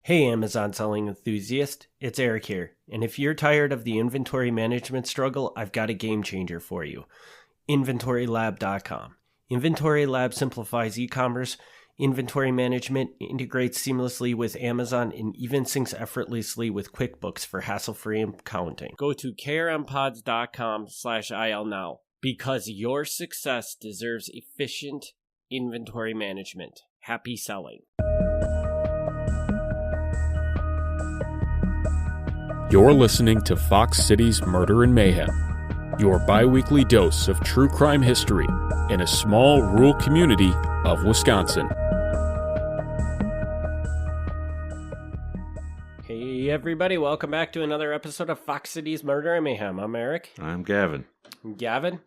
Hey Amazon selling enthusiast, it's Eric here, and if you're tired of the inventory management struggle, I've got a game changer for you. InventoryLab.com. Inventory Lab simplifies e-commerce, inventory management, integrates seamlessly with Amazon, and even syncs effortlessly with QuickBooks for hassle-free accounting. Go to krmpodz.com/IL now, because your success deserves efficient inventory management. Happy selling. You're listening to Fox Cities Murder and Mayhem, your bi-weekly dose of true crime history in a small rural community of Wisconsin. Hey everybody, welcome back to another episode of Fox Cities Murder and Mayhem. I'm Eric. I'm Gavin. Gavin,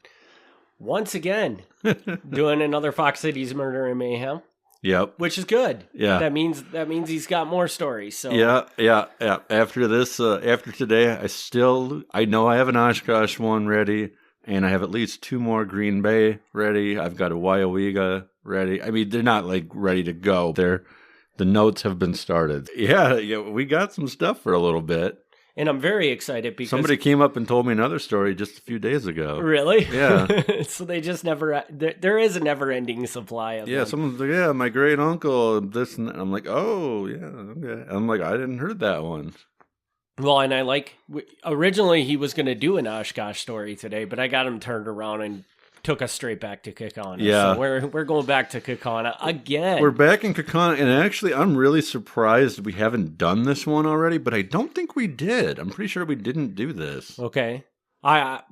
once again, doing another Fox Cities Murder and Mayhem. Yep. Which is good. Yeah. That means he's got more stories. So Yeah. After this, after today, I know I have an Oshkosh one ready, and I have at least two more Green Bay ready. I've got a Wyowega ready. I mean, they're not like ready to go. The notes have been started. Yeah, we got some stuff for a little bit. And I'm very excited because somebody came up and told me another story just a few days ago. Really? Yeah. So they just never. There is a never-ending supply of them. Someone's like, yeah, my great uncle, this and that. I'm like, oh, yeah, okay. I'm like, I didn't heard that one. Well, and originally he was going to do an Oshkosh story today, but I got him turned around and took us straight back to Kaukauna. Yeah. So we're going back to Kaukauna again. We're back in Kaukauna, and actually, I'm really surprised we haven't done this one already, but I don't think we did. I'm pretty sure we didn't do this. Okay. We'll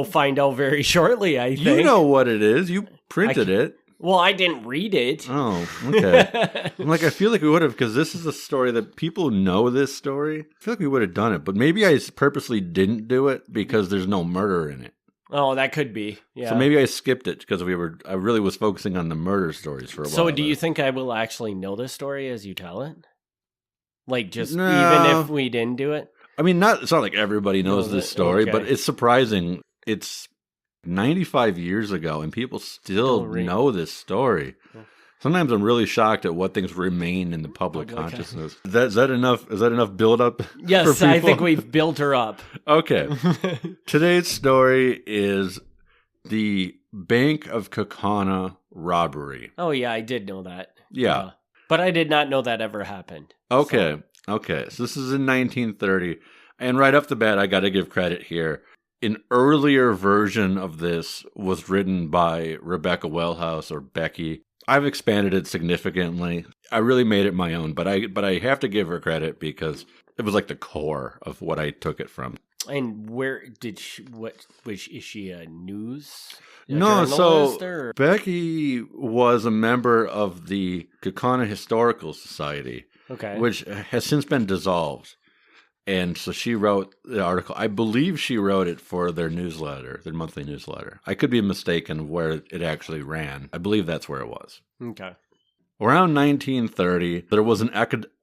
find out very shortly, I think. You know what it is. You printed it. Well, I didn't read it. Oh, okay. I feel like we would have, because this is a story that people know this story. I feel like we would have done it, but maybe I purposely didn't do it because there's no murder in it. Oh, that could be. Yeah. So maybe I skipped it because I really was focusing on the murder stories for a while. So do you think I will actually know this story as you tell it? Like even if we didn't do it? I mean, it's not like everybody knows this story, okay. But it's surprising. It's 95 years ago and people still know this story. Sometimes I'm really shocked at what things remain in the public consciousness. Is that enough build up? Yes, I think we've built her up. Okay. Today's story is the Bank of Kaukauna robbery. Oh yeah, I did know that. Yeah. But I did not know that ever happened. Okay. So this is in 1930. And right off the bat, I got to give credit here. An earlier version of this was written by Rebecca Wellhouse, or Becky. I've expanded it significantly. I really made it my own, but I have to give her credit because it was like the core of what I took it from. And where did is she a news? No, so or? Becky was a member of the Kaukauna Historical Society, which has since been dissolved. And so she wrote the article. I believe she wrote it for their newsletter, their monthly newsletter. I could be mistaken where it actually ran. I believe that's where it was. Okay. Around 1930, there was an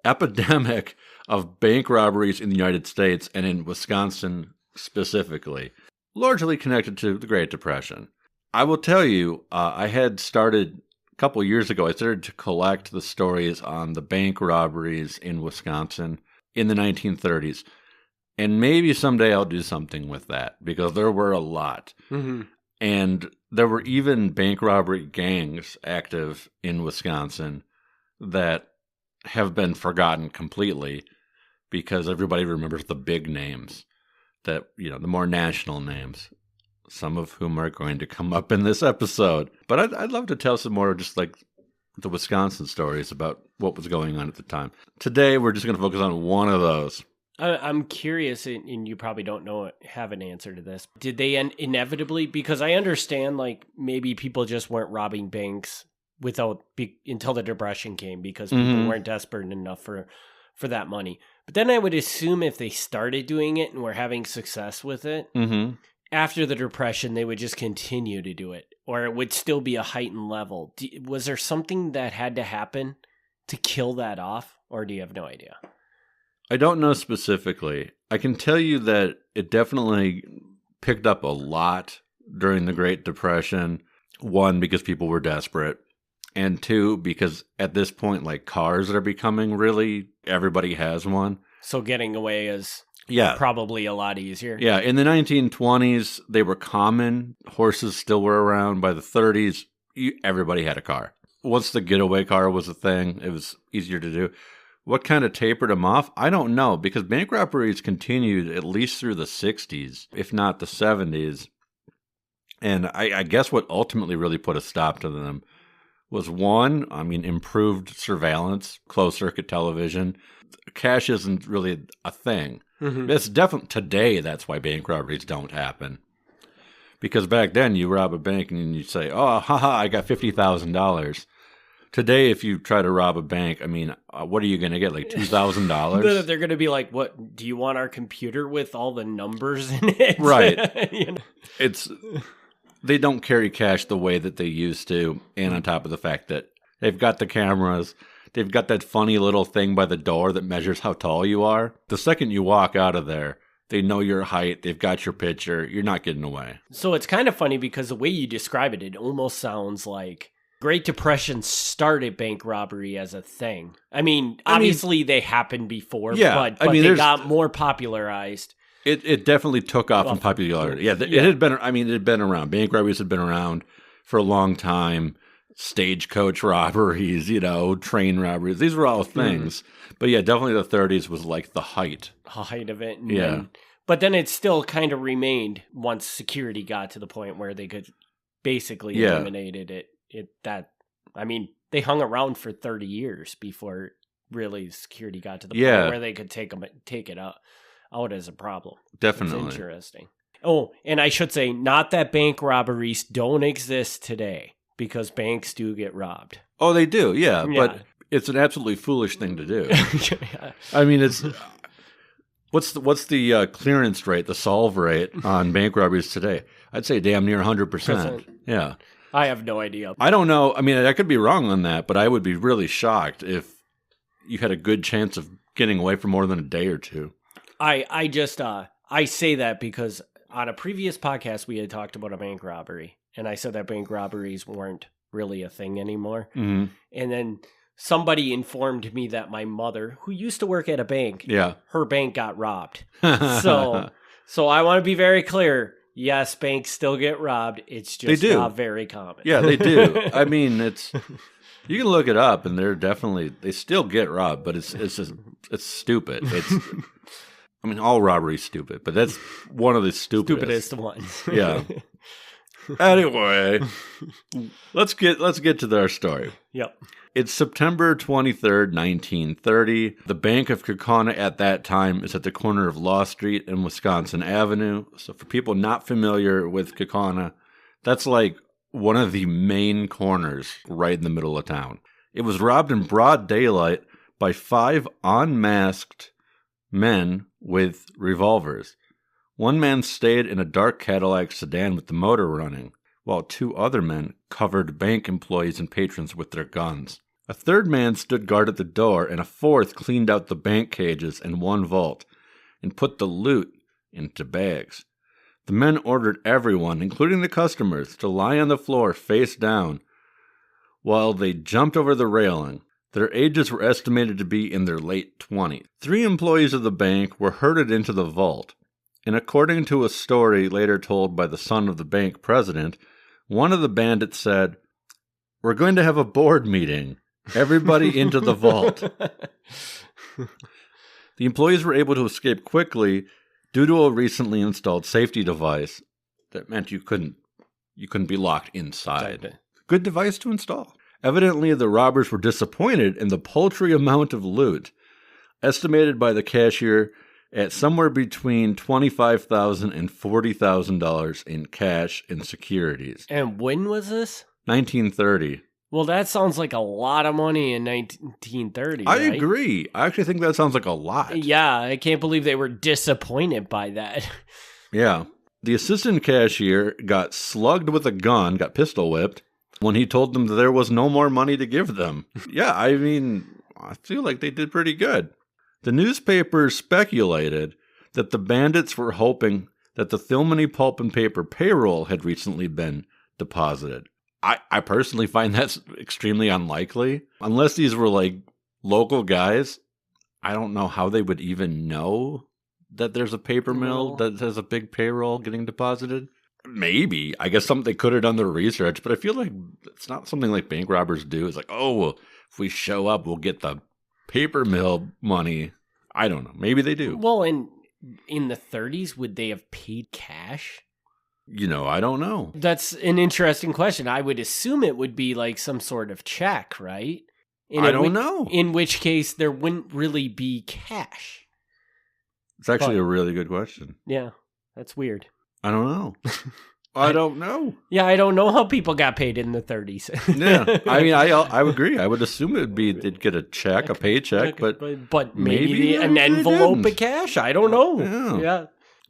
epidemic of bank robberies in the United States and in Wisconsin specifically, largely connected to the Great Depression. I will tell you, I had started a couple years ago, I started to collect the stories on the bank robberies in Wisconsin in the 1930s. And maybe someday I'll do something with that because there were a lot. Mm-hmm. And there were even bank robbery gangs active in Wisconsin that have been forgotten completely because everybody remembers the big names, the more national names, some of whom are going to come up in this episode. But I'd love to tell some more just like the Wisconsin stories about what was going on at the time. Today, we're just going to focus on one of those. I'm curious, and you probably don't have an answer to this. Did they inevitably, because I understand like maybe people just weren't robbing banks until the Depression came because people weren't desperate enough for that money. But then I would assume if they started doing it and were having success with it, after the Depression, they would just continue to do it. Or it would still be a heightened level. Was there something that had to happen to kill that off? Or do you have no idea? I don't know specifically. I can tell you that it definitely picked up a lot during the Great Depression. One, because people were desperate. And two, because at this point, like cars are becoming really, everybody has one. So getting away is Yeah. probably a lot easier. Yeah, in the 1920s, they were common. Horses still were around. By the 30s, everybody had a car. Once the getaway car was a thing, it was easier to do. What kind of tapered them off? I don't know, because bank robberies continued at least through the 60s, if not the 70s. And I guess what ultimately really put a stop to them was one, improved surveillance, closed circuit television. Cash isn't really a thing. Mm-hmm. It's definitely today. That's why bank robberies don't happen. Because back then you rob a bank and you say, "Oh, haha, I got $50,000." Today, if you try to rob a bank, what are you going to get? Like $2,000? They're going to be like, "What? Do you want our computer with all the numbers in it?" Right. You know? They don't carry cash the way that they used to, and on top of the fact that they've got the cameras. They've got that funny little thing by the door that measures how tall you are. The second you walk out of there, they know your height. They've got your picture. You're not getting away. So it's kind of funny because the way you describe it, it almost sounds like Great Depression started bank robbery as a thing. Obviously they happened before, but they got more popularized. It definitely took off in popularity. Yeah, it had been around. Bank robberies had been around for a long time. Stagecoach robberies, train robberies. These were all things. But yeah, definitely the 30s was like the height of it. But then it still kind of remained once security got to the point where they could basically eliminated it. They hung around for 30 years before really security got to the point where they could take it out as a problem. Definitely. It's interesting. Oh, and I should say, not that bank robberies don't exist today. Because banks do get robbed. Oh, they do, yeah. But it's an absolutely foolish thing to do. It's what's the clearance rate, the solve rate on bank robberies today? I'd say damn near 100%. Yeah, I have no idea. I don't know. I could be wrong on that, but I would be really shocked if you had a good chance of getting away for more than a day or two. I say that because on a previous podcast we had talked about a bank robbery. And I said that bank robberies weren't really a thing anymore. Mm-hmm. And then somebody informed me that my mother, who used to work at a bank, her bank got robbed. So I want to be very clear. Yes, banks still get robbed. It's just not very common. Yeah, they do. You can look it up, and they still get robbed, but it's stupid. All robbery's stupid, but that's one of the stupidest ones. Yeah. Anyway, let's get to our story. Yep. It's September 23rd, 1930. The Bank of Kaukauna at that time is at the corner of Law Street and Wisconsin Avenue. So for people not familiar with Kaukauna, that's like one of the main corners right in the middle of town. It was robbed in broad daylight by 5 unmasked men with revolvers. One man stayed in a dark Cadillac sedan with the motor running, while 2 other men covered bank employees and patrons with their guns. A third man stood guard at the door, and a fourth cleaned out the bank cages and one vault, and put the loot into bags. The men ordered everyone, including the customers, to lie on the floor face down, while they jumped over the railing. Their ages were estimated to be in their late 20s. 3 employees of the bank were herded into the vault. And according to a story later told by the son of the bank president, one of the bandits said, "We're going to have a board meeting. Everybody into the vault." The employees were able to escape quickly due to a recently installed safety device that meant you couldn't be locked inside. Good device to install. Evidently, the robbers were disappointed in the paltry amount of loot, estimated by the cashier at somewhere between $25,000 and $40,000 in cash and securities. And when was this? 1930. Well, that sounds like a lot of money in 1930. I agree. I actually think that sounds like a lot. Yeah, I can't believe they were disappointed by that. Yeah. The assistant cashier got slugged with a gun, got pistol whipped, when he told them that there was no more money to give them. Yeah, I feel like they did pretty good. The newspapers speculated that the bandits were hoping that the Thilmany Pulp and Paper payroll had recently been deposited. I personally find that's extremely unlikely. Unless these were like local guys, I don't know how they would even know that there's a paper mill that has a big payroll getting deposited. Maybe. I guess they could have done their research, but I feel like it's not something like bank robbers do. It's like, oh, well, if we show up, we'll get the paper mill money. I don't know. Maybe they do. Well, in the 30s, would they have paid cash? I don't know. That's an interesting question. I would assume it would be like some sort of check, right? I don't know. In which case, there wouldn't really be cash. It's actually a really good question. Yeah, that's weird. I don't know. I don't know. Yeah, I don't know how people got paid in the 30s. Yeah, I mean, I would agree. I would assume they'd get a check, a paycheck, but maybe an envelope of cash. I don't know. Yeah.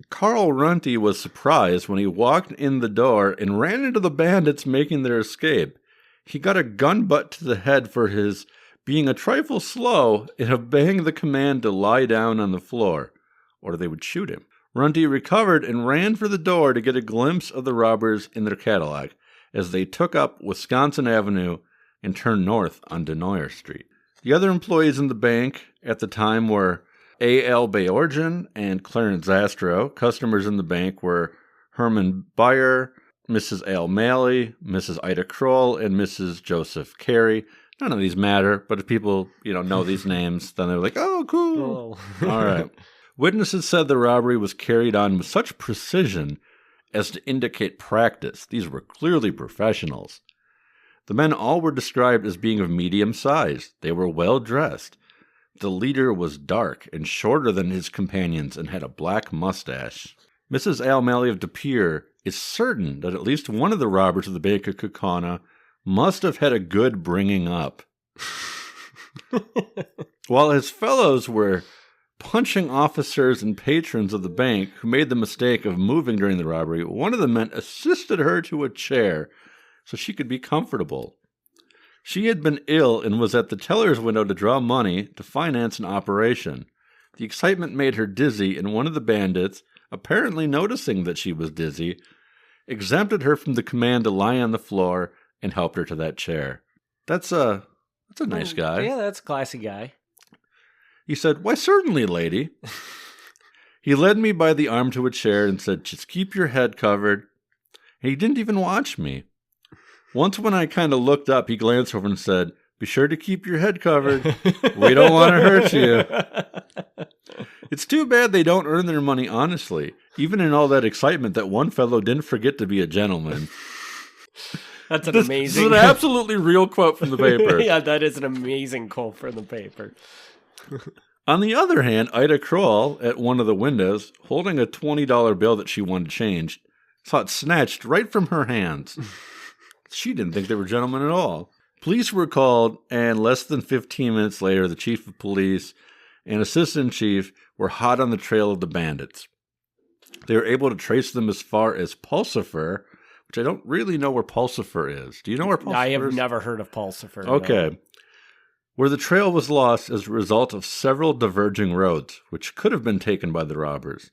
Carl Runty was surprised when he walked in the door and ran into the bandits making their escape. He got a gun butt to the head for his being a trifle slow in obeying the command to lie down on the floor, or they would shoot him. Runty recovered and ran for the door to get a glimpse of the robbers in their Cadillac as they took up Wisconsin Avenue and turned north on Denoyer Street. The other employees in the bank at the time were A.L. Bayorgian and Clarence Zastro. Customers in the bank were Herman Beyer, Mrs. Al Malley, Mrs. Ida Kroll, and Mrs. Joseph Carey. None of these matter, but if people, know these names, then they're like, oh, cool. Oh. All right. Witnesses said the robbery was carried on with such precision as to indicate practice. These were clearly professionals. The men all were described as being of medium size. They were well dressed. The leader was dark and shorter than his companions and had a black mustache. Mrs. Al Malley of De Pere is certain that at least one of the robbers of the Bank of Kaukauna must have had a good bringing up. While his fellows were punching officers and patrons of the bank who made the mistake of moving during the robbery, one of the men assisted her to a chair so she could be comfortable. She had been ill and was at the teller's window to draw money to finance an operation. The excitement made her dizzy, and one of the bandits, apparently noticing that she was dizzy, exempted her from the command to lie on the floor and helped her to that chair. That's a nice guy. Yeah, that's a classy guy. He said, "Why, certainly, lady." He led me by the arm to a chair and said, "Just keep your head covered." And he didn't even watch me. Once when I kind of looked up, he glanced over and said, "Be sure to keep your head covered. We don't want to hurt you." It's too bad they don't earn their money honestly. Even in all that excitement, that one fellow didn't forget to be a gentleman. That's an amazing... This is an absolutely real quote from the paper. Yeah, that is an amazing quote from the paper. On the other hand, Ida Kroll, at one of the windows, holding a $20 bill that she wanted changed, saw it snatched right from her hands. She didn't think they were gentlemen at all. Police were called, and less than 15 minutes later, the chief of police and assistant chief were hot on the trail of the bandits. They were able to trace them as far as Pulsifer, which I don't really know where Pulsifer is. Do you know where Pulsifer is? I have never heard of Pulsifer. Okay. No. Where the trail was lost as a result of several diverging roads, which could have been taken by the robbers.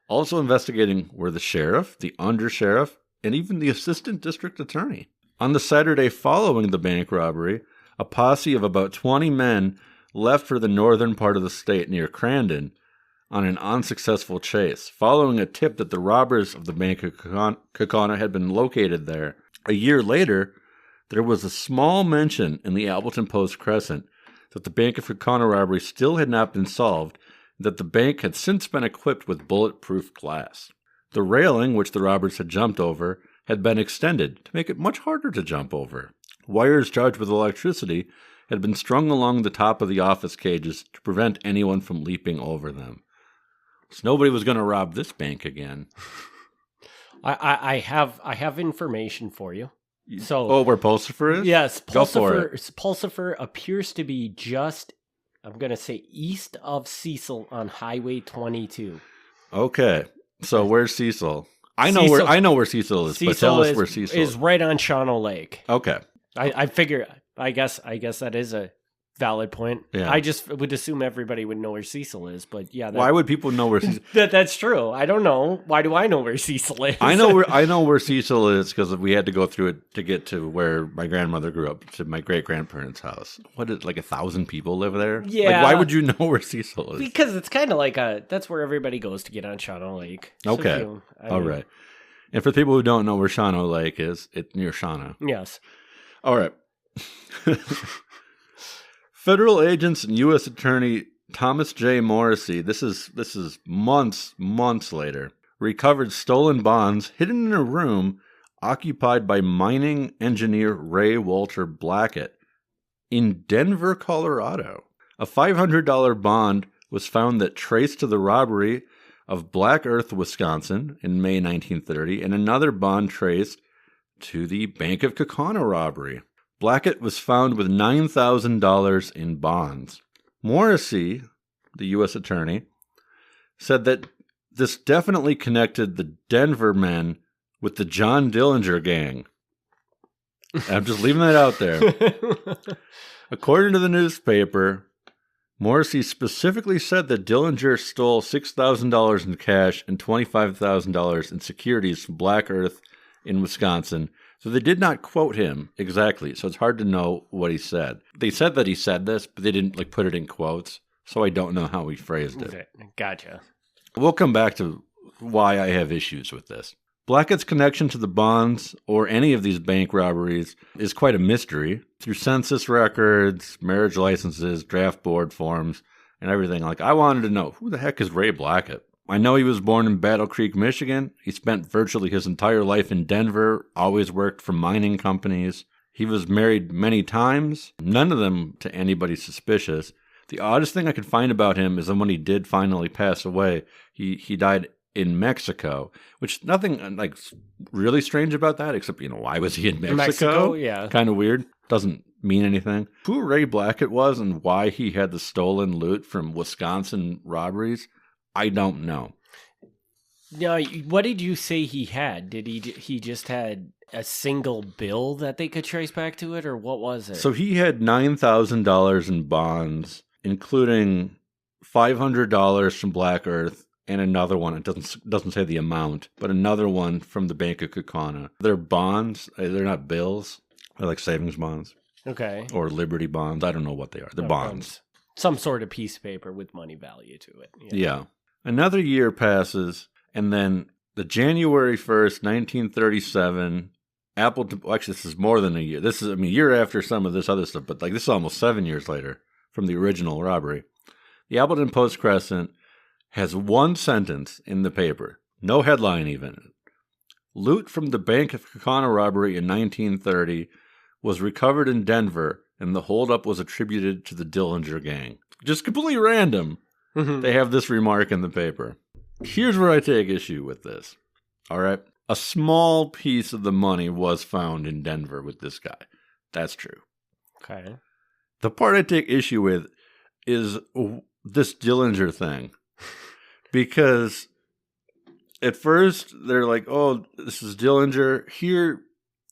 Also investigating were the sheriff, the undersheriff, and even the assistant district attorney. On the Saturday following the bank robbery, a posse of about 20 men left for the northern part of the state near Crandon on an unsuccessful chase, following a tip that the robbers of the Bank of Kaukauna had been located there. A year later, there was a small mention in the Appleton Post-Crescent that the Bank of Kaukauna robbery still had not been solved, and that the bank had since been equipped with bulletproof glass. The railing, which the robbers had jumped over, had been extended to make it much harder to jump over. Wires charged with electricity had been strung along the top of the office cages to prevent anyone from leaping over them. So nobody was going to rob this bank again. I have information for you. So, where Pulsifer is? Yes, Go for it. Pulsifer appears to be just, I'm going to say, east of Cecil on Highway 22. Okay, so where's Cecil? I know where Cecil is, but tell us where Cecil is. Right on Shawano Lake. Okay. I figure. I guess that is a Valid point. Yeah. I just would assume everybody would know where Cecil is, but yeah. Why would people know where Cecil? That's true. I don't know. Why do I know where Cecil is? I know where Cecil is because we had to go through it to get to where my grandmother grew up, to my great grandparents' house. What is 1,000 people live there? Yeah. Why would you know where Cecil is? Because it's kind of like that's where everybody goes to get on Shawano Lake. Okay. All right. And for people who don't know where Shawano Lake is, it's near Shawano. Yes. All right. Federal agents and U.S. Attorney Thomas J. Morrissey, this is months later, recovered stolen bonds hidden in a room occupied by mining engineer Ray Walter Blackett in Denver, Colorado. A $500 bond was found that traced to the robbery of Black Earth, Wisconsin in May 1930, and another bond traced to the Bank of Kaukauna robbery. Blackett was found with $9,000 in bonds. Morrissey, the U.S. attorney, said that this definitely connected the Denver men with the John Dillinger gang. I'm just leaving that out there. According to the newspaper, Morrissey specifically said that Dillinger stole $6,000 in cash and $25,000 in securities from Black Earth in Wisconsin. So they did not quote him exactly, so it's hard to know what he said. They said that he said this, but they didn't put it in quotes, so I don't know how he phrased it. Okay. Gotcha. We'll come back to why I have issues with this. Blackett's connection to the bonds or any of these bank robberies is quite a mystery. Through census records, marriage licenses, draft board forms, and everything, I wanted to know, who the heck is Ray Blackett? I know he was born in Battle Creek, Michigan. He spent virtually his entire life in Denver, always worked for mining companies. He was married many times, none of them to anybody suspicious. The oddest thing I could find about him is that when he did finally pass away, he died in Mexico, which nothing really strange about that, except, why was he in Mexico? Yeah. Kind of weird. Doesn't mean anything. Who Ray Blackett was and why he had the stolen loot from Wisconsin robberies, I don't know. Now, what did you say he had? Did he just had a single bill that they could trace back to it, or what was it? So he had $9,000 in bonds, including $500 from Black Earth and another one. It doesn't say the amount, but another one from the Bank of Kaukauna. They're bonds. They're not bills. They're like savings bonds. Okay. Or Liberty bonds. I don't know what they are. They're bonds. Some sort of piece of paper with money value to it. Yeah. Another year passes, and then the January 1st, 1937, actually, this is more than a year. This is, a year after some of this other stuff, but this is almost 7 years later from the original robbery. The Appleton Post-Crescent has one sentence in the paper, no headline even. Loot from the Bank of Kaukauna robbery in 1930 was recovered in Denver, and the holdup was attributed to the Dillinger gang. Just completely random. They have this remark in the paper. Here's where I take issue with this. All right. A small piece of the money was found in Denver with this guy. That's true. Okay. The part I take issue with is this Dillinger thing. Because at first they're like, oh, this is Dillinger. Here,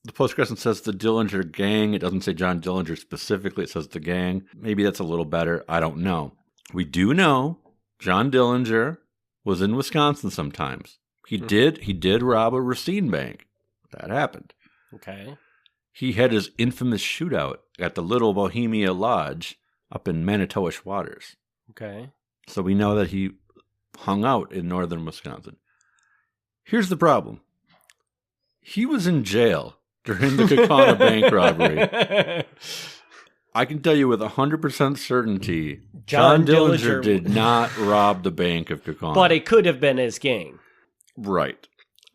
the Post-Crescent says the Dillinger gang. It doesn't say John Dillinger specifically. It says the gang. Maybe that's a little better. I don't know. We do know John Dillinger was in Wisconsin sometimes. He did rob a Racine bank. That happened. Okay. He had his infamous shootout at the Little Bohemia Lodge up in Manitowish Waters. Okay. So we know that he hung out in northern Wisconsin. Here's the problem. He was in jail during the Kaukauna bank robbery. I can tell you with 100% certainty, John Dillinger did not rob the Bank of Kaukauna. But it could have been his gang. Right.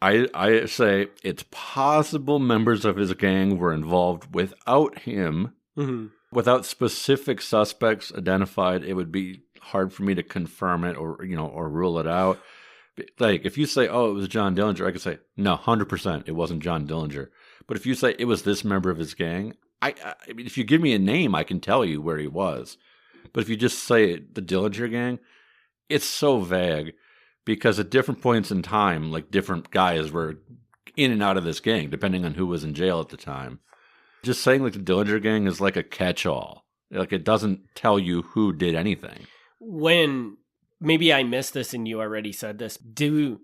I say it's possible members of his gang were involved without him. Mm-hmm. Without specific suspects identified, it would be hard for me to confirm it or rule it out. If you say, oh, it was John Dillinger, I could say, no, 100% it wasn't John Dillinger. But if you say it was this member of his gang, I mean, if you give me a name, I can tell you where he was. But if you just say the Dillinger gang, it's so vague because at different points in time, different guys were in and out of this gang, depending on who was in jail at the time. Just saying the Dillinger gang is like a catch-all. Like, it doesn't tell you who did anything. When, maybe I missed this and you already said this, did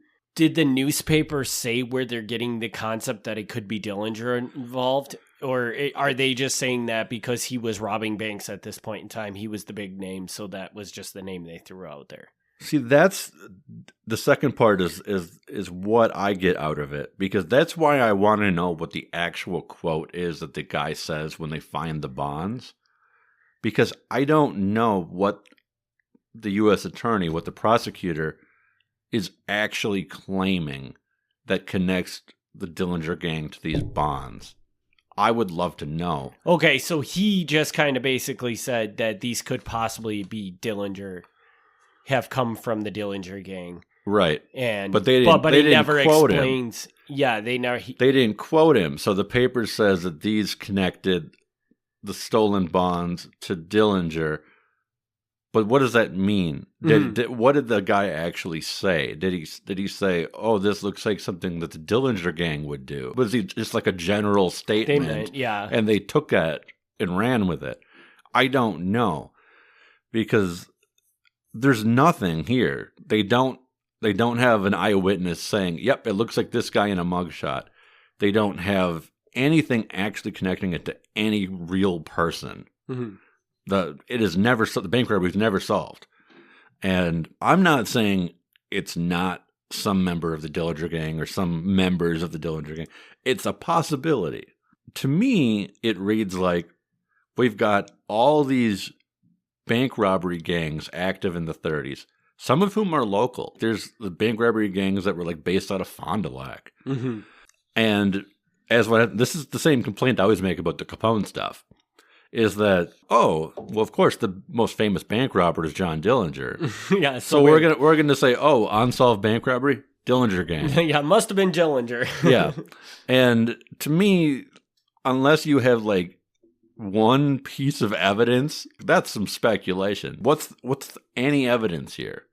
the newspaper say where they're getting the concept that it could be Dillinger involved? Or are they just saying that because he was robbing banks at this point in time, he was the big name, so that was just the name they threw out there? See, that's the second part is what I get out of it, because that's why I want to know what the actual quote is that the guy says when they find the bonds, because I don't know what the U.S. attorney, what the prosecutor is actually claiming that connects the Dillinger gang to these bonds. I would love to know. Okay, so he just kind of basically said that these could possibly be Dillinger, have come from the Dillinger gang. Right. And but they didn't, but they he didn't never quote explains. Him. Yeah, they didn't quote him. So the paper says that these connected the stolen bonds to Dillinger. But what does that mean? What did the guy actually say? Did he say, "Oh, this looks like something that the Dillinger gang would do"? Was he just like a general statement? Yeah. And they took that and ran with it. I don't know, because there's nothing here. They don't have an eyewitness saying, "Yep, it looks like this guy in a mugshot." They don't have anything actually connecting it to any real person. Mm-hmm. The bank robbery is never solved. And I'm not saying it's not some member of the Dillinger gang or some members of the Dillinger gang. It's a possibility. To me, it reads like we've got all these bank robbery gangs active in the 30s, some of whom are local. There's the bank robbery gangs that were like based out of Fond du Lac. Mm-hmm. And this is the same complaint I always make about the Capone stuff. Is that, of course, the most famous bank robber is John Dillinger. Yeah, so we're gonna say, unsolved bank robbery, Dillinger gang. Yeah, it must have been Dillinger. Yeah, and to me, unless you have like one piece of evidence, that's some speculation. What's any evidence here?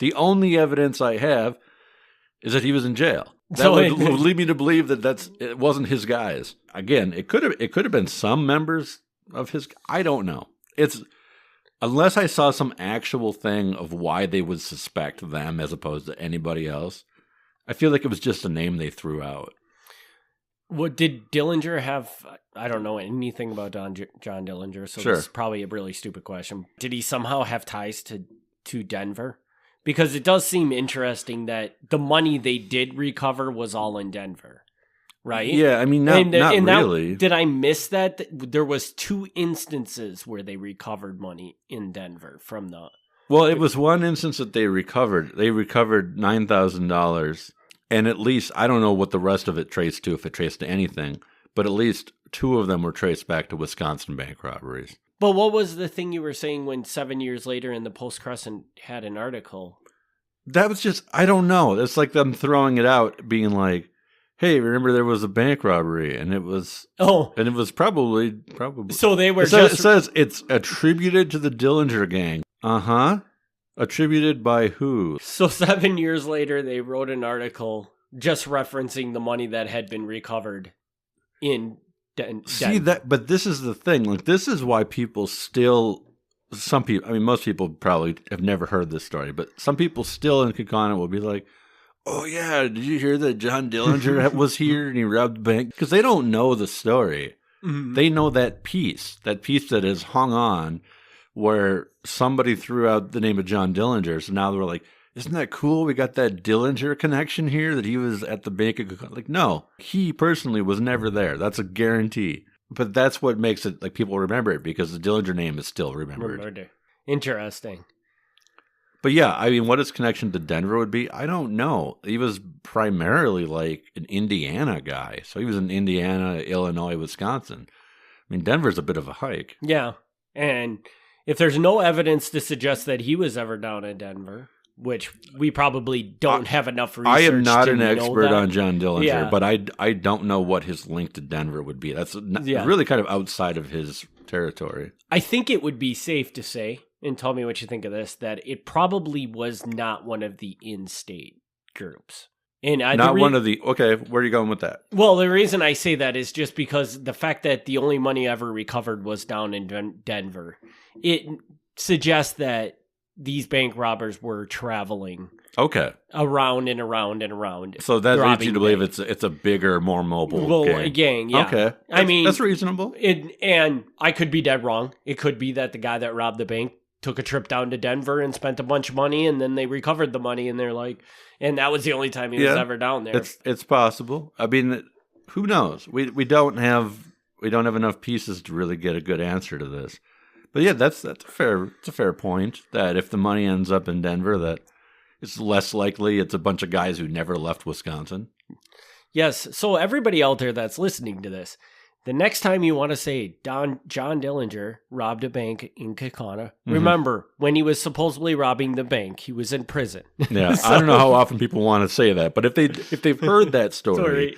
The only evidence I have is that he was in jail. That would lead me to believe that it wasn't his guys. Again, it could have been some members of his. I don't know. It's unless I saw some actual thing of why they would suspect them as opposed to anybody else. I feel like it was just a name they threw out. What did Dillinger have? I don't know anything about John Dillinger, so Sure. This is probably a really stupid question. Did he somehow have ties to Denver? Because it does seem interesting that the money they did recover was all in Denver, right? Yeah, I mean, not really. Did I miss that? There was 2 instances where they recovered money in Denver from the... Well, it was one instance that they recovered. They recovered $9,000, and at least, I don't know what the rest of it traced to, if it traced to anything, but at least 2 of them were traced back to Wisconsin bank robberies. But what was the thing you were saying when 7 years later in the Post-Crescent had an article? That was just, I don't know. It's like them throwing it out, being like, hey, remember there was a bank robbery, and it was probably. So they were it says it's attributed to the Dillinger gang. Uh-huh. Attributed by who? So 7 years later, they wrote an article just referencing the money that had been recovered in See that, but this is the thing. Like, this is why people still. Some people, I mean, most people probably have never heard this story, but some people still in Kaukauna will be like, "Oh yeah, did you hear that John Dillinger was here and he robbed the bank?" Because they don't know the story. Mm-hmm. They know that piece that is hung on, where somebody threw out the name of John Dillinger. So now they're like, "Isn't that cool? We got that Dillinger connection here, that he was at the Bank of Kaukauna." Like, no, he personally was never there. That's a guarantee. But that's what makes it, like, people remember it, because the Dillinger name is still remembered. Interesting. But yeah, I mean, what his connection to Denver would be, I don't know. He was primarily like an Indiana guy. So he was in Indiana, Illinois, Wisconsin. I mean, Denver's a bit of a hike. Yeah. And if there's no evidence to suggest that he was ever down in Denver, which we probably don't have enough research. I am not to an expert on John Dillinger, yeah. But I don't know what his link to Denver would be. That's really kind of outside of his territory. I think it would be safe to say, and tell me what you think of this, that it probably was not one of the in-state groups. And Not one of the... Okay, where are you going with that? Well, the reason I say that is just because the fact that the only money ever recovered was down in Denver. It suggests that these bank robbers were traveling around and around and around. So that leads you to believe it's a bigger, more mobile gang. Yeah. Okay. That's reasonable. And I could be dead wrong. It could be that the guy that robbed the bank took a trip down to Denver and spent a bunch of money, and then they recovered the money, and they're like, and that was the only time he was ever down there. It's possible. I mean, who knows? We don't have enough pieces to really get a good answer to this. But yeah, it's a fair point that if the money ends up in Denver, that it's less likely it's a bunch of guys who never left Wisconsin. Yes. So everybody out there that's listening to this, the next time you want to say John Dillinger robbed a bank in Kaukauna, remember when he was supposedly robbing the bank, he was in prison. Yeah, so, I don't know how often people want to say that, but if they've heard that story,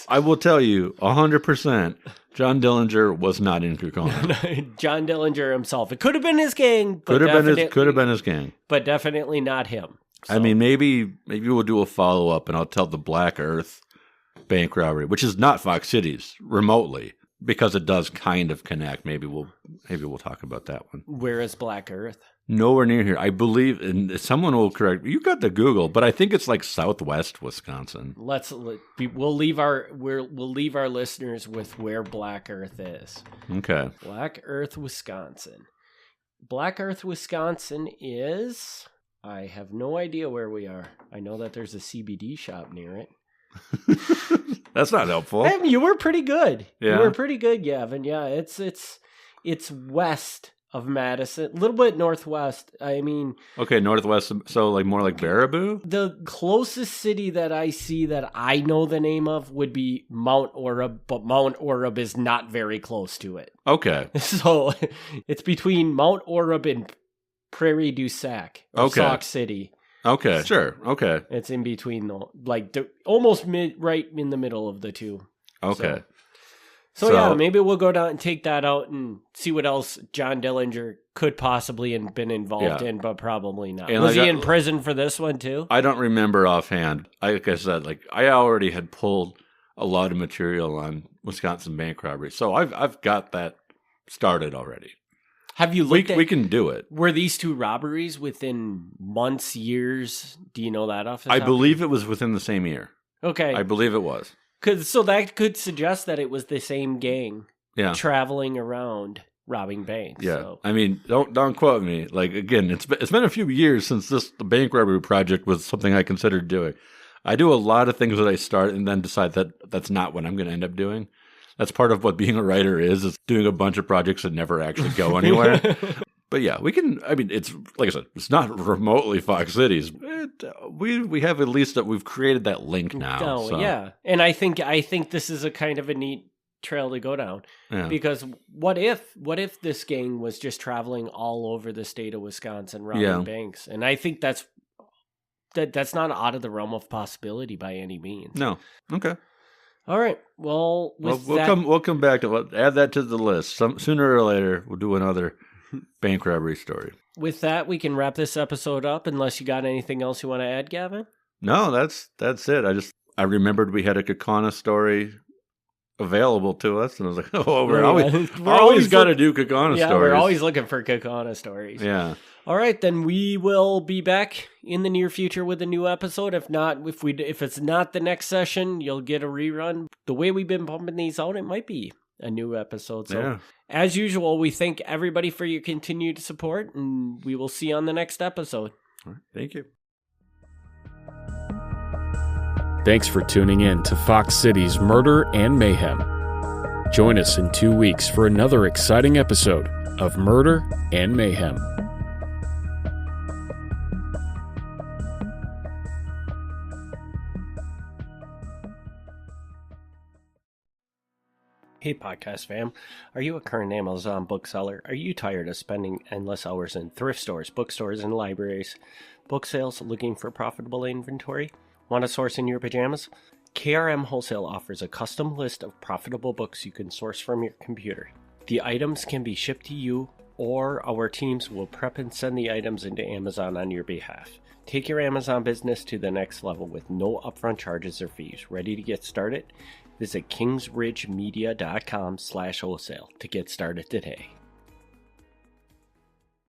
I will tell you 100%. John Dillinger was not in Kaukauna. John Dillinger himself. It could have been his gang. Could have been his gang, but definitely not him. So. I mean, maybe we'll do a follow up, and I'll tell the Black Earth bank robbery, which is not Fox Cities remotely, because it does kind of connect. Maybe we'll talk about that one. Where is Black Earth? Nowhere near here. I believe, and someone will correct. You got the Google, but I think it's like southwest Wisconsin. We'll leave our listeners with where Black Earth is. Okay. Black Earth, Wisconsin. Black Earth, Wisconsin is. I have no idea where we are. I know that there's a CBD shop near it. That's not helpful. Hey, you were pretty good. Yeah. You were pretty good, Gavin. Yeah, it's west of Madison, a little bit northwest. I mean, okay, northwest. So like more like Baraboo. The closest city that I see that I know the name of would be Mount Orab, but Mount Orab is not very close to it. Okay, so it's between Mount Orab and Prairie du Sac, or Sauk City. Okay, sure. Okay, it's in between almost right in the middle of the two. Okay. So yeah, maybe we'll go down and take that out and see what else John Dillinger could possibly have been involved in, but probably not. And was he in prison for this one too? I don't remember offhand. Like I said, I already had pulled a lot of material on Wisconsin bank robbery, so I've got that started already. Have you looked we can do it. Were these two robberies within months, years? Do you know that off the top? I believe it was within the same year. Okay. I believe it was. So that could suggest that it was the same gang traveling around robbing banks. Yeah. So. I mean, don't quote me. Like, again, it's been a few years since the bank robbery project was something I considered doing. I do a lot of things that I start and then decide that that's not what I'm going to end up doing. That's part of what being a writer is doing a bunch of projects that never actually go anywhere. But yeah, we can. I mean, it's like I said, it's not remotely Fox Cities. We have at least we've created that link now. Oh, so. Yeah, and I think this is a kind of a neat trail to go down because what if this gang was just traveling all over the state of Wisconsin robbing banks? And I think that's not out of the realm of possibility by any means. No. Okay. All right. Well, we'll come back to add that to the list. Sooner or later, we'll do another bank robbery story. With that, we can wrap this episode up. Unless you got anything else you want to add, Gavin? No, that's it. I remembered we had a Kaukauna story available to us, and I was like, oh, we're always got to do Kaukauna stories. Yeah, we're always looking for Kaukauna stories. Yeah. All right, then we will be back in the near future with a new episode. If not, if it's not the next session, you'll get a rerun. The way we've been pumping these out, it might be a new episode. So, as usual, we thank everybody for your continued support, and we will see you on the next episode. All right, thank you. Thanks for tuning in to Fox Cities Murder and Mayhem. Join us in 2 weeks for another exciting episode of Murder and Mayhem. Hey podcast fam, are you a current Amazon bookseller? Are you tired of spending endless hours in thrift stores, bookstores, and libraries, book sales looking for profitable inventory? Want to source in your pajamas? KRM Wholesale offers a custom list of profitable books you can source from your computer. The items can be shipped to you, or our teams will prep and send the items into Amazon on your behalf. Take your Amazon business to the next level with no upfront charges or fees. Ready to get started? Visit kingsridgemedia.com/wholesale to get started today.